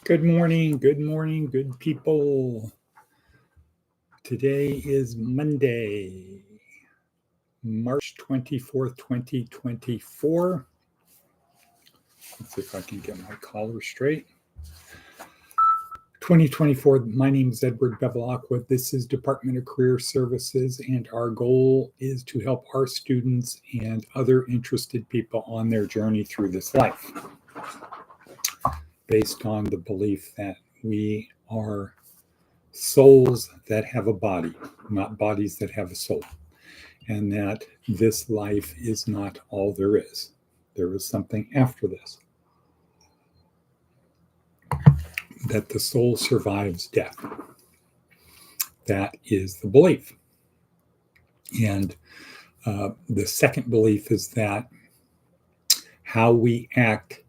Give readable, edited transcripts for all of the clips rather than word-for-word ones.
Good morning, good people. Today is Monday, March 24th, 2024. Let's see if I can get my collar straight. 2024, my name is Edward Bevilacqua. This is Department of Career Services, and our goal is to help our students and other interested people on their journey through this life, based on the belief that we are souls that have a body, not bodies that have a soul, and that this life is not all there is. There is something after this, that the soul survives death. That is the belief. And the second belief is that how we act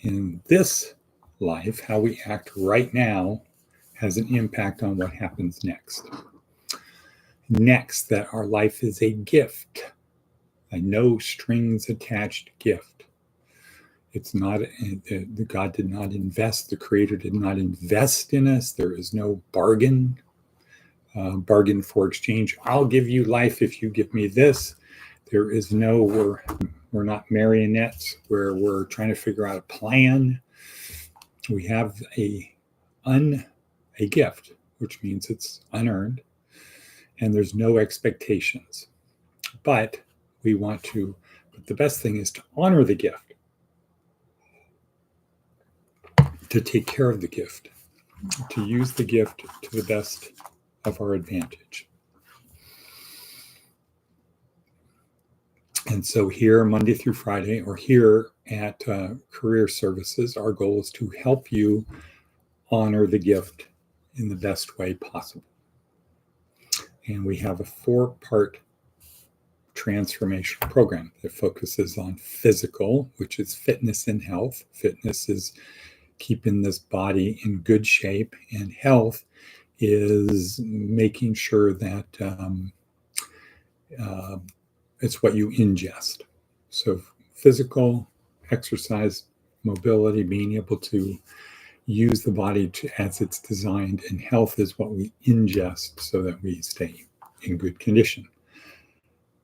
in this life, how we act right now, has an impact on what happens next. Next, that our life is a gift, a no strings attached gift. It's not, God did not invest, the Creator did not invest in us. There is no bargain for exchange. I'll give you life if you give me this. There is no, we're not marionettes where we're trying to figure out a plan. We have a gift, which means it's unearned, and there's no expectations. But the best thing is to honor the gift, to take care of the gift, to use the gift to the best of our advantage. And so here, Monday through Friday, or here at Career Services, our goal is to help you honor the gift in the best way possible. And we have a 4-part transformational program that focuses on physical, which is fitness and health. Fitness is keeping this body in good shape, and health is making sure that it's what you ingest. So physical, exercise, mobility, being able to use the body as it's designed, and health is what we ingest so that we stay in good condition.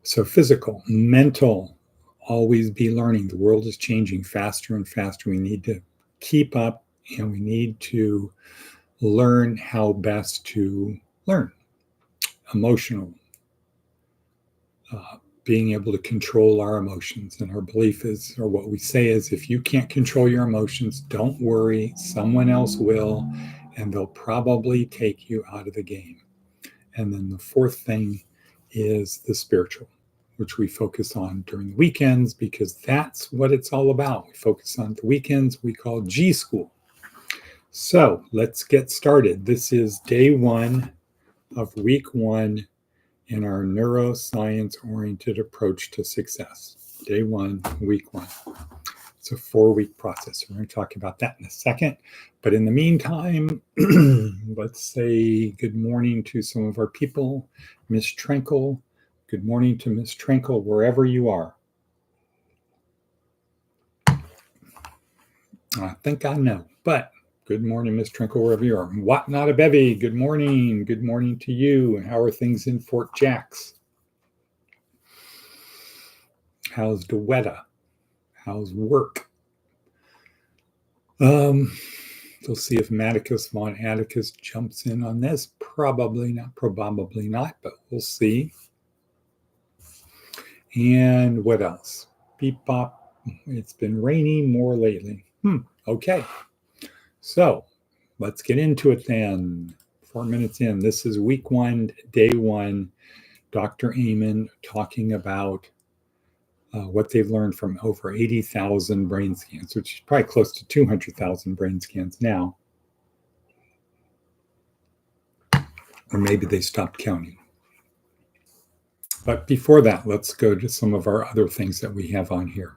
So physical, mental, always be learning. The world is changing faster and faster. We need to keep up, and we need to learn how best to learn. Emotional, being able to control our emotions. And our belief is, or what we say is, if you can't control your emotions, don't worry, someone else will, and they'll probably take you out of the game. And then the 4th thing is the spiritual, which we focus on during the weekends, because that's what it's all about. We focus on the weekends, we call G School. So let's get started. This is day 1 of week 1 in our neuroscience-oriented approach to success. Day 1, week 1. It's a 4-week process. We're going to talk about that in a second. But in the meantime, let's say good morning to some of our people. Miss Trenkle. Good morning to Miss Trenkle, wherever you are. I think I know, but good morning, Miss Trenkle, wherever you are. What not a bevy. Good morning. Good morning to you. And how are things in Fort Jacks? How's DeWetta? How's work? We'll see if Maticus Von Atticus jumps in on this. Probably not, but we'll see. And what else? Beep bop. It's been raining more lately. Okay. So let's get into it then. 4 minutes in. This is week 1, day 1. Dr. Amen talking about what they've learned from over 80,000 brain scans, which is probably close to 200,000 brain scans now. Or maybe they stopped counting. But before that, let's go to some of our other things that we have on here.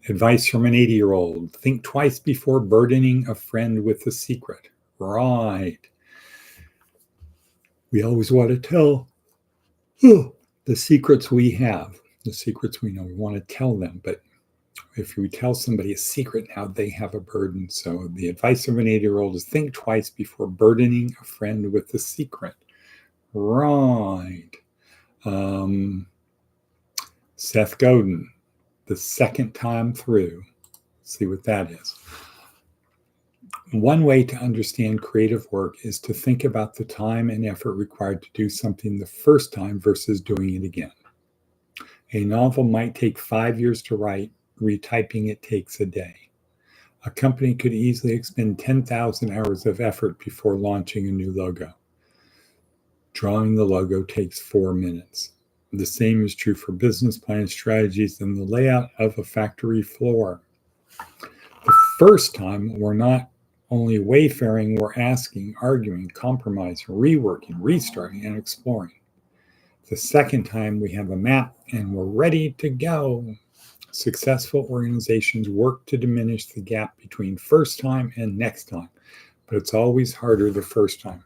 Advice from an 80-year-old. Think twice before burdening a friend with a secret. Right. We always want to tell the secrets we have, the secrets we know. We want to tell them, but If we tell somebody a secret now, they have a burden. So the advice of an 80-year-old is think twice before burdening a friend with a secret. Right. Seth Godin, the second time through. Let's see what that is. One way to understand creative work is to think about the time and effort required to do something the first time versus doing it again. A novel might take 5 years to write. Retyping it takes a day. A company could easily expend 10,000 hours of effort before launching a new logo. Drawing the logo takes 4 minutes. The same is true for business plan strategies and the layout of a factory floor. The first time, we're not only wayfaring, we're asking, arguing, compromising, reworking, restarting, and exploring. The second time, we have a map and we're ready to go. Successful organizations work to diminish the gap between first time and next time, but it's always harder the first time.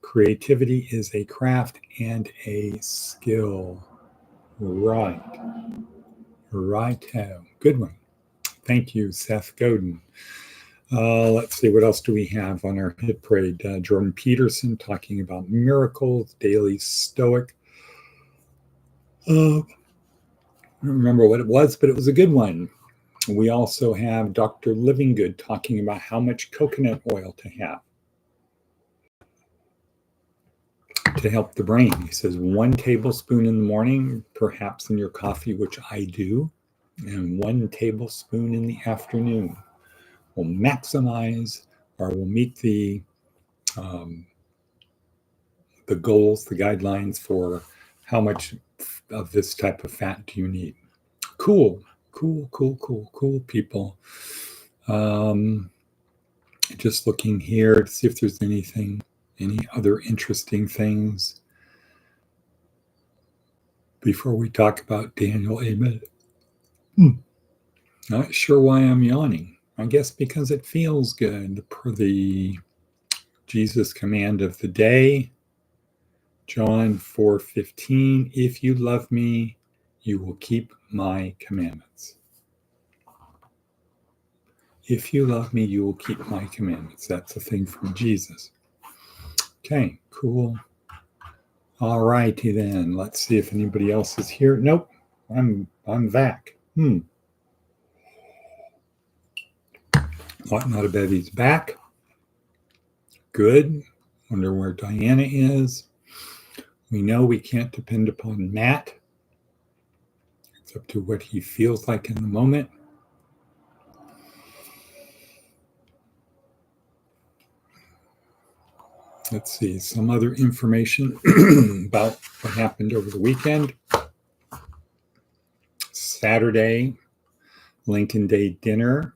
Creativity is a craft and a skill. Right. Righto. Good one. Thank you, Seth Godin. Let's see, what else do we have on our hit parade? Jordan Peterson talking about miracles, daily stoic. I don't remember what it was, but it was a good one. We also have Dr. Livingood talking about how much coconut oil to have to help the brain. He says 1 tablespoon in the morning, perhaps in your coffee, which I do, and 1 tablespoon in the afternoon will maximize or will meet the goals, the guidelines for how much of this type of fat do you need. Cool people. Just looking here to see if there's any other interesting things before we talk about Daniel Amen. Not sure why I'm yawning. I guess because it feels good. Per the Jesus command of the day, John 4:15, if you love me, you will keep my commandments. If you love me, you will keep my commandments. That's a thing from Jesus. Okay, cool. All righty then. Let's see if anybody else is here. Nope, I'm back. Not a Bevy's back. Good. Wonder where Diana is. We know we can't depend upon Matt. It's up to what he feels like in the moment. Let's see, some other information about what happened over the weekend. Saturday, Lincoln Day dinner.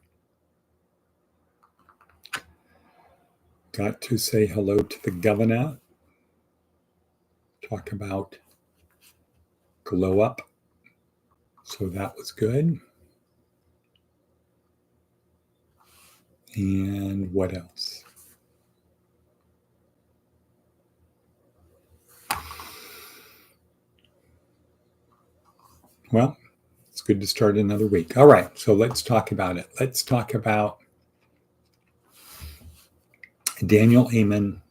Got to say hello to the governor. Talk about glow up. So that was good. And what else? Well, it's good to start another week. All right, so let's talk about it. Let's talk about Daniel Amen,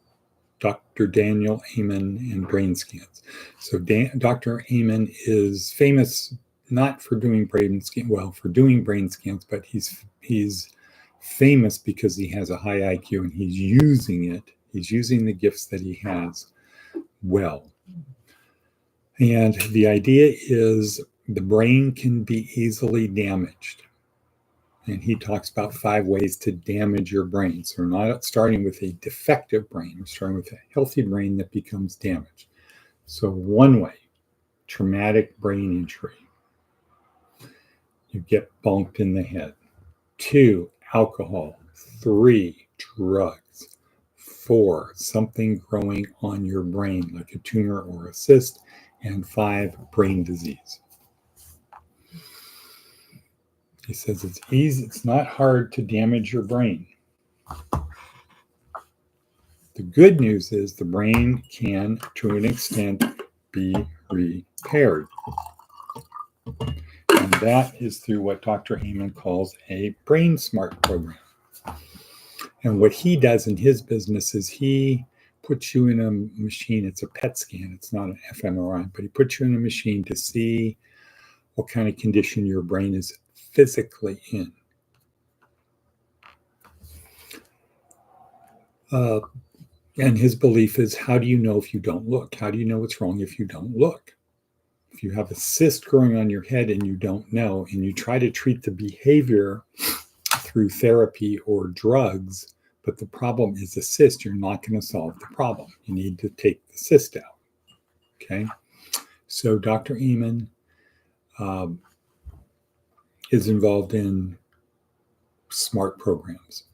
Dr. Daniel Amen, and brain scans. So Dr. Amen is famous not for doing brain scans, for doing brain scans, but he's famous because he has a high IQ and he's using it. He's using the gifts that he has well. And the idea is the brain can be easily damaged. And he talks about 5 ways to damage your brain. So we're not starting with a defective brain. We're starting with a healthy brain that becomes damaged. So 1 way, traumatic brain injury. You get bonked in the head. 2, alcohol. 3, drugs. 4, something growing on your brain, like a tumor or a cyst. And 5, brain disease. He says it's easy, it's not hard to damage your brain. The good news is the brain can, to an extent, be repaired. And that is through what Dr. Amen calls a brain smart program. And what he does in his business is he puts you in a machine. It's a PET scan. It's not an fMRI, but he puts you in a machine to see what kind of condition your brain is physically in. And his belief is, how do you know if you don't look? How do you know what's wrong if you don't look? If you have a cyst growing on your head and you don't know, and you try to treat the behavior through therapy or drugs, but the problem is a cyst, you're not going to solve the problem. You need to take the cyst out. Okay? So Dr. Amen is involved in smart programs,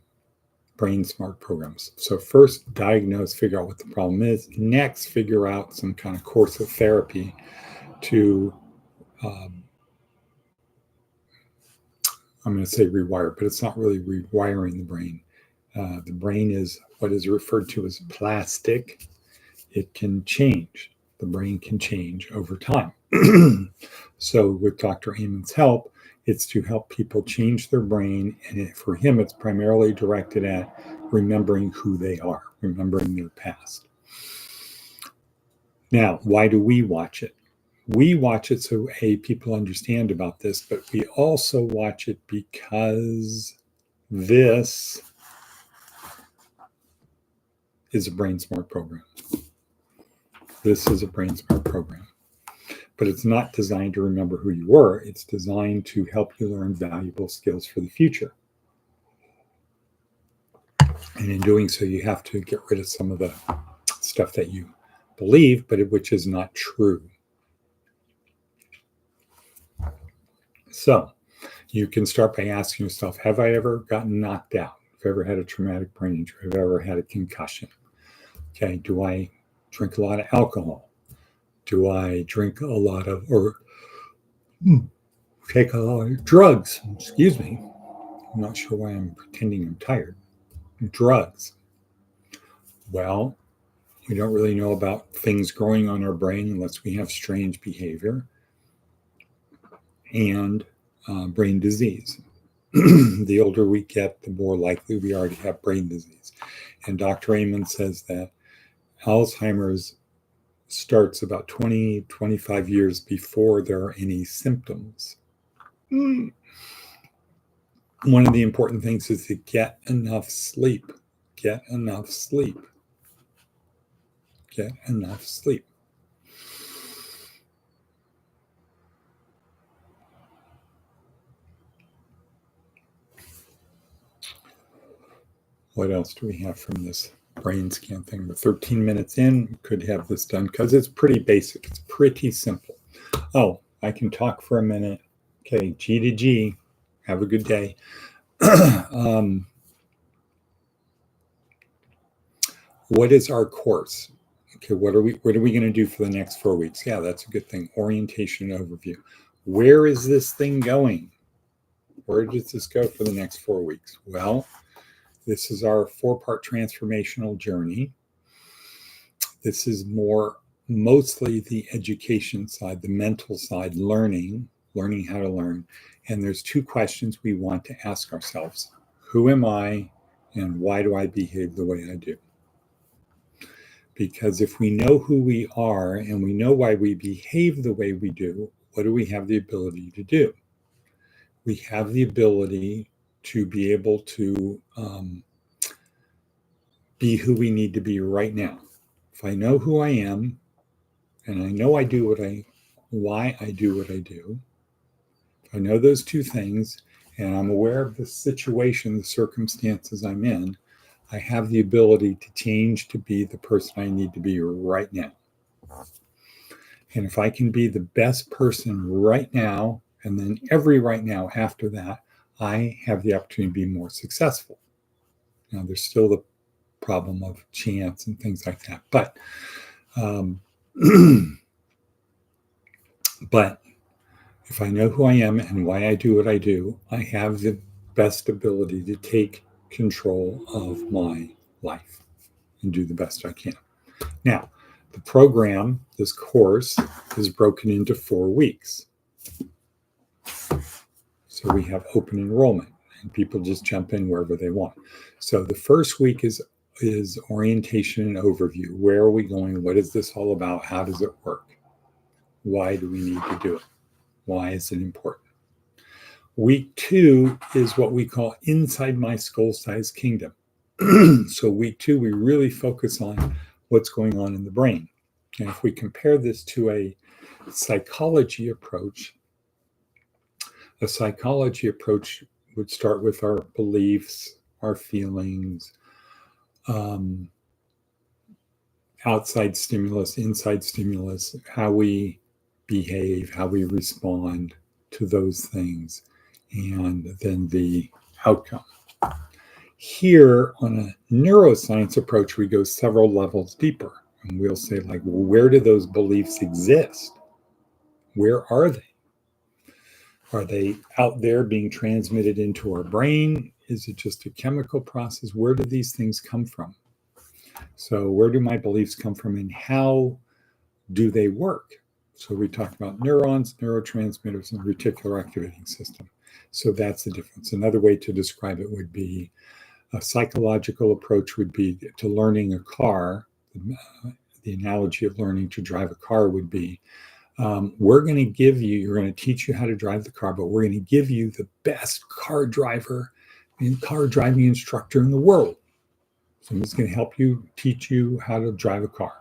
brain smart programs. So first diagnose, figure out what the problem is. Next, figure out some kind of course of therapy to, I'm going to say rewire, but it's not really rewiring the brain. The brain is what is referred to as plastic. It can change. The brain can change over time. So with Dr. Amen's help, it's to help people change their brain. And for him, it's primarily directed at remembering who they are, remembering their past. Now, why do we watch it? We watch it so, hey, people understand about this, but we also watch it because this is a brain smart program. This is a brain smart program. But it's not designed to remember who you were. It's designed to help you learn valuable skills for the future. And in doing so, you have to get rid of some of the stuff that you believe, but which is not true. So you can start by asking yourself, have I ever gotten knocked out? Have I ever had a traumatic brain injury? Have I ever had a concussion? Okay, do I drink a lot of alcohol? Do I drink a lot of, or take a lot of drugs? Excuse me. I'm not sure why I'm pretending I'm tired. Drugs. Well, we don't really know about things growing on our brain unless we have strange behavior and brain disease. The older we get, the more likely we are to have brain disease. And Dr. Amen says that Alzheimer's starts about 20-25 years before there are any symptoms. One of the important things is to get enough sleep. Get enough sleep. Get enough sleep. What else do we have from this brain scan thing? We're 13 minutes in. We could have this done because it's pretty basic. It's pretty simple. Oh, I can talk for a minute. Okay, G to G. Have a good day. What is our course? Okay, what are we going to do for the next 4 weeks? Yeah, that's a good thing. Orientation and overview. Where is this thing going? Where does this go for the next 4 weeks? Well, this is our 4-part transformational journey. This is mostly the education side, the mental side, learning how to learn. And there's 2 questions we want to ask ourselves. Who am I, and why do I behave the way I do? Because if we know who we are and we know why we behave the way we do, what do we have the ability to do? We have the ability to be able to be who we need to be right now. If I know who I am, and I know why I do what I do, if I know those 2 things, and I'm aware of the situation, the circumstances I'm in, I have the ability to change to be the person I need to be right now. And if I can be the best person right now, and then every right now after that, I have the opportunity to be more successful. Now, there's still the problem of chance and things like that. But but if I know who I am and why I do what I do, I have the best ability to take control of my life and do the best I can. Now, the program, this course, is broken into 4 weeks. So we have open enrollment, and people just jump in wherever they want. So the first week is orientation and overview. Where are we going? What is this all about? How does it work? Why do we need to do it? Why is it important? Week 2 is what we call inside my skull-sized kingdom. So week 2, we really focus on what's going on in the brain. And if we compare this to a psychology approach, a psychology approach would start with our beliefs, our feelings, outside stimulus, inside stimulus, how we behave, how we respond to those things, and then the outcome. Here, on a neuroscience approach, we go several levels deeper, and we'll say, like, well, where do those beliefs exist? Where are they? Are they out there being transmitted into our brain? Is it just a chemical process? Where do these things come from? So where do my beliefs come from, and how do they work? So we talked about neurons, neurotransmitters, and reticular activating system. So that's the difference. Another way to describe it would be a psychological approach would be to learning a car. The analogy of learning to drive a car would be, we're going to give you, you're going to teach you how to drive the car, but we're going to give you the best car driver and car driving instructor in the world. Somebody's going to help you, teach you how to drive a car.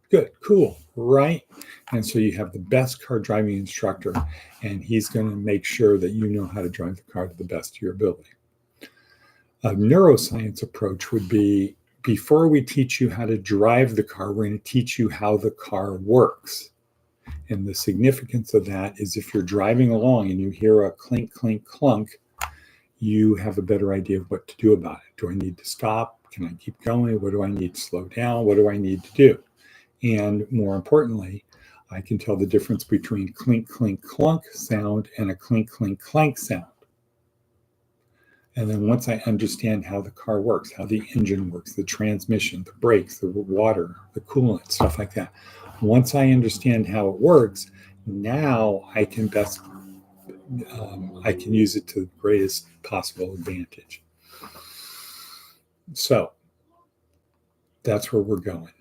Good, cool, right? And so you have the best car driving instructor, and he's going to make sure that you know how to drive the car to the best of your ability. A neuroscience approach would be, before we teach you how to drive the car, we're going to teach you how the car works. And the significance of that is, if you're driving along and you hear a clink, clink, clunk, you have a better idea of what to do about it. Do I need to stop? Can I keep going? What do I need to slow down? What do I need to do? And more importantly, I can tell the difference between clink, clink, clunk sound and a clink, clink, clank sound. And then once I understand how the car works, how the engine works, the transmission, the brakes, the water, the coolant, stuff like that. Once I understand how it works, now I can I can use it to the greatest possible advantage. So that's where we're going.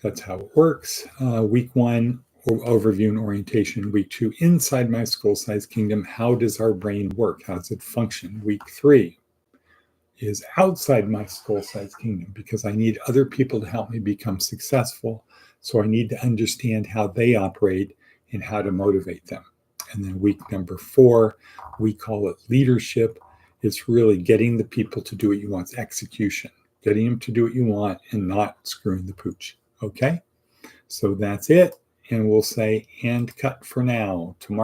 That's how it works. Week 1, overview and orientation. Week 2, inside my skull-sized kingdom. How does our brain work? How does it function? Week 3 is outside my skull-sized kingdom, because I need other people to help me become successful. So I need to understand how they operate and how to motivate them. And then week number 4, we call it leadership. It's really getting the people to do what you want. It's execution, getting them to do what you want and not screwing the pooch. Okay? So that's it. And we'll say, and cut for now. Tomorrow.